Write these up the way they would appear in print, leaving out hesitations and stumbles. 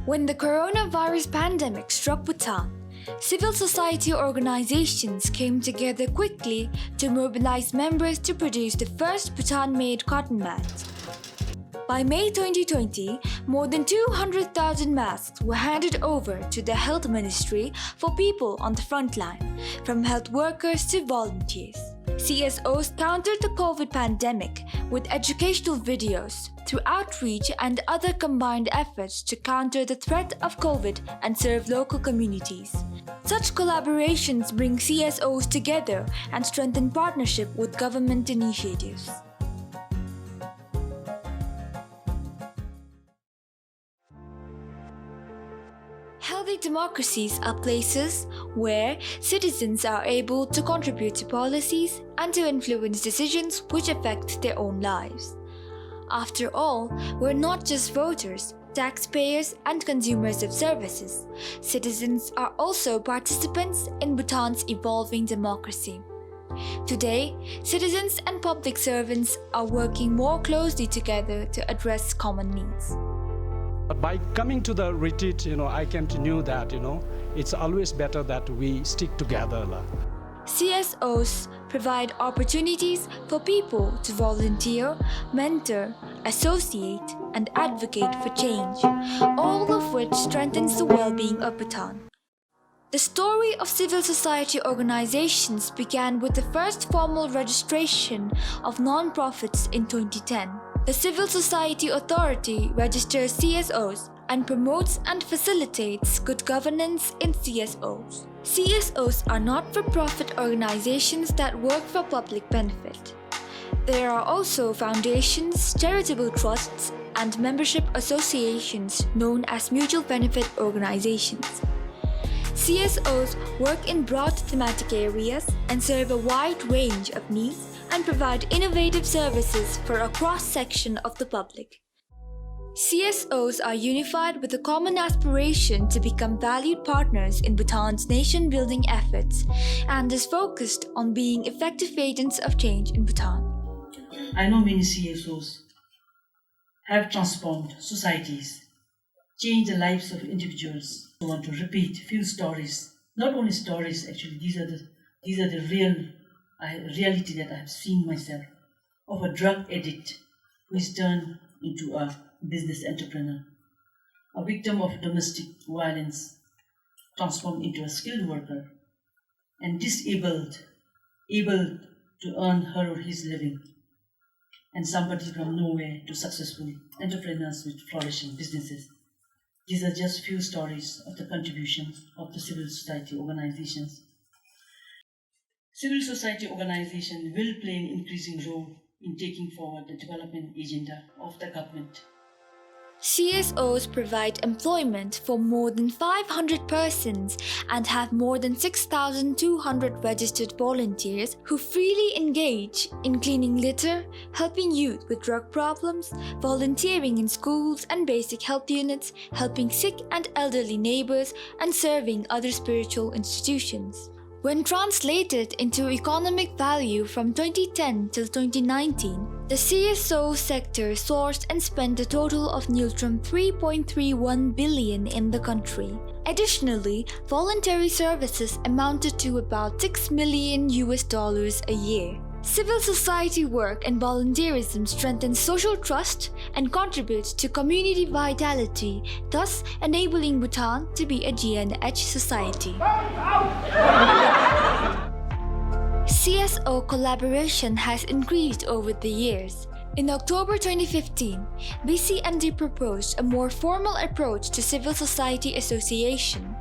When the coronavirus pandemic struck Bhutan, civil society organizations came together quickly to mobilize members to produce the first Bhutan-made cotton mats. By May 2020, more than 200,000 masks were handed over to the Health Ministry for people on the front line, from health workers to volunteers. CSOs countered the COVID pandemic with educational videos through outreach and other combined efforts to counter the threat of COVID and serve local communities. Such collaborations bring CSOs together and strengthen partnership with government initiatives. Healthy democracies are places where citizens are able to contribute to policies and to influence decisions which affect their own lives. After all, we're not just voters, taxpayers, and consumers of services. Citizens are also participants in Bhutan's evolving democracy. Today, citizens and public servants are working more closely together to address common needs. By coming to the retreat, I came to know that, it's always better that we stick together. CSOs provide opportunities for people to volunteer, mentor, associate, and advocate for change, all of which strengthens the well-being of Bhutan. The story of civil society organizations began with the first formal registration of non-profits in 2010. The Civil Society Authority registers CSOs and promotes and facilitates good governance in CSOs. CSOs are not-for-profit organizations that work for public benefit. There are also foundations, charitable trusts, and membership associations known as mutual benefit organizations. CSOs work in broad thematic areas and serve a wide range of needs and provide innovative services for a cross-section of the public. CSOs are unified with a common aspiration to become valued partners in Bhutan's nation-building efforts and is focused on being effective agents of change in Bhutan. I know many CSOs have transformed societies, changed the lives of individuals. I want to repeat few stories. Not only stories, actually, these are the reality that I have seen myself, of a drug addict who is turned into a business entrepreneur, a victim of domestic violence transformed into a skilled worker, and disabled, able to earn her or his living, and somebody from nowhere to successful entrepreneurs with flourishing businesses. These are just few stories of the contributions of the civil society organizations. Civil society organizations will play an increasing role in taking forward the development agenda of the government. CSOs provide employment for more than 500 persons and have more than 6,200 registered volunteers who freely engage in cleaning litter, helping youth with drug problems, volunteering in schools and basic health units, helping sick and elderly neighbors, and serving other spiritual institutions. When translated into economic value from 2010 till 2019, the CSO sector sourced and spent a total of neutrum 3.31 billion in the country. Additionally, voluntary services amounted to about $6 million a year. Civil society work and volunteerism strengthens social trust and contributes to community vitality, thus enabling Bhutan to be a GNH society. CSO collaboration has increased over the years. In October 2015, BCMD proposed a more formal approach to civil society association,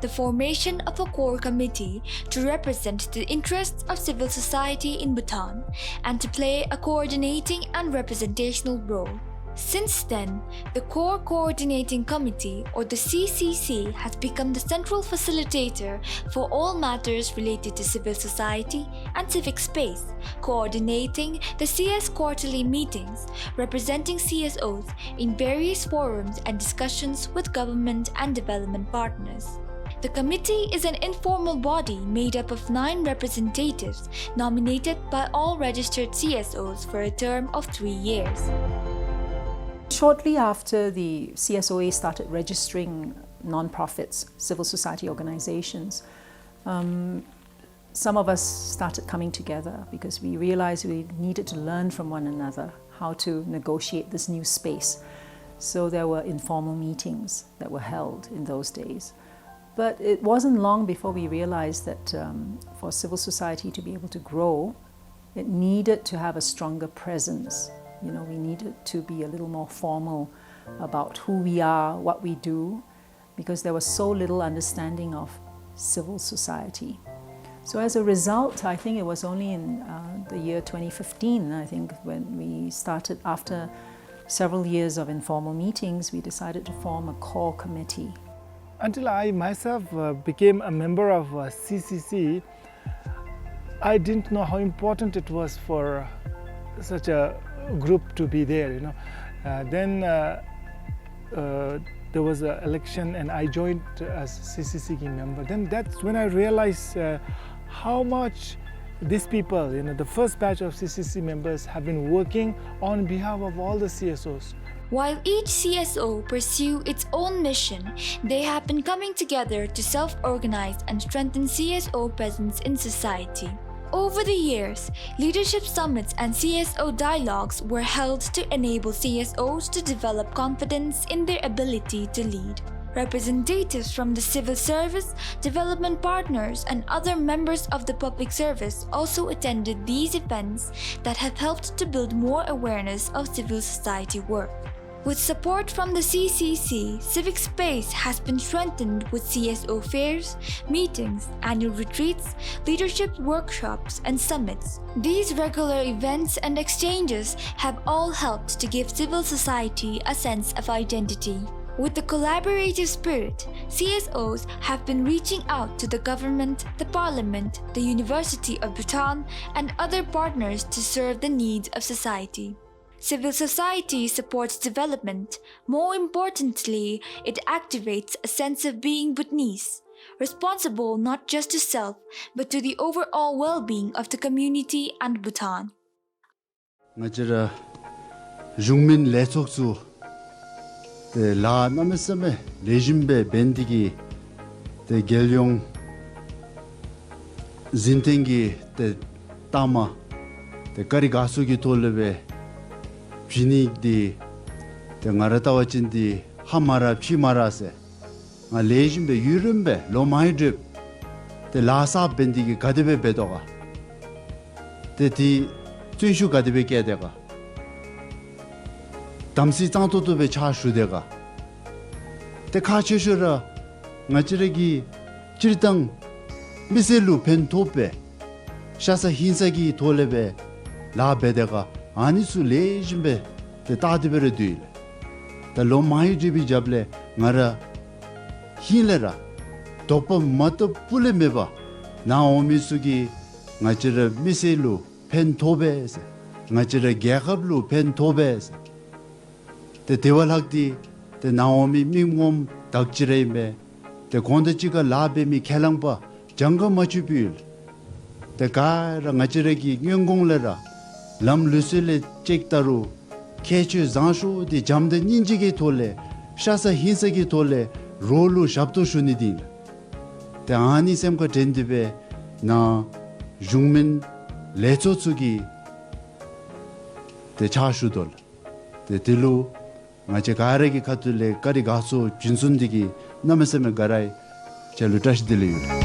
the formation of a core committee to represent the interests of civil society in Bhutan and to play a coordinating and representational role. Since then, the Core Coordinating Committee, or the CCC, has become the central facilitator for all matters related to civil society and civic space, coordinating the CS quarterly meetings, representing CSOs in various forums and discussions with government and development partners. The committee is an informal body made up of 9 representatives nominated by all registered CSOs for a term of 3 years. Shortly after the CSOA started registering non-profits, civil society organizations, some of us started coming together because we realized we needed to learn from one another how to negotiate this new space. So there were informal meetings that were held in those days. But it wasn't long before we realized that for civil society to be able to grow, it needed to have a stronger presence. You know, we needed to be a little more formal about who we are, what we do, because there was so little understanding of civil society. So as a result, I think it was only in the year 2015, I think, when we started, after several years of informal meetings, we decided to form a core committee. Until I myself became a member of CCC, I didn't know how important it was for such a group to be there. You know, then there was an election, and I joined as CCC member. Then that's when I realized how much these people, you know, the first batch of CCC members, have been working on behalf of all the CSOs. While each CSO pursue its own mission, they have been coming together to self-organize and strengthen CSO presence in society. Over the years, leadership summits and CSO dialogues were held to enable CSOs to develop confidence in their ability to lead. Representatives from the civil service, development partners, and other members of the public service also attended these events that have helped to build more awareness of civil society work. With support from the CCC, civic space has been strengthened with CSO fairs, meetings, annual retreats, leadership workshops, and summits. These regular events and exchanges have all helped to give civil society a sense of identity. With the collaborative spirit, CSOs have been reaching out to the government, the parliament, the University of Bhutan, and other partners to serve the needs of society. Civil society supports development. More importantly, it activates a sense of being Bhutanese, responsible not just to self, but to the overall well-being of the community and Bhutan. Ngajira Jungmin Lesoksu the La Namesame Lejimbe Bendigi the Gelyong Zintengi the Tama the Karigasugi Tolebe Pini di the Ngaratawachin di Hamara Pimarase a Lejimbe Yurumbe Lomaidrip the Lasa Bendigi Kadebe Bedoga the Tunshu Kadebe Kedega Tamsi Tanto to be Chashudega the Kachishura Ngachiregi Chiritang Miselu Pentope Shasa Hinsagi Tolebe La Bedega Anisu Lejimbe the Tadibere Duil the Lomai Jibi Jable Ngara Hilera Topa Mata Pulemeba Naomi Sugi Ngachira Miselu Pentobes Ngachira Gakablu Pentobes the Dewalakdi the Naomi Mingom Dakjireme the Kondachiga Labemi Kalangba Janga Machubil the Kara Ngachiregi Nyongolera Lam Lucille Chektaru Kechu Zanshu the Jamde Ninjigi Tole Shasa Hinsagi Tole Rolu Shabto Shunidil the Ani Semka Tendibe Na Jungmin Lechotsugi the Chashudol the Tilu Mache Karegi Katule Karigasu Jinsundigi Nameseme Garai Chalutash Dili.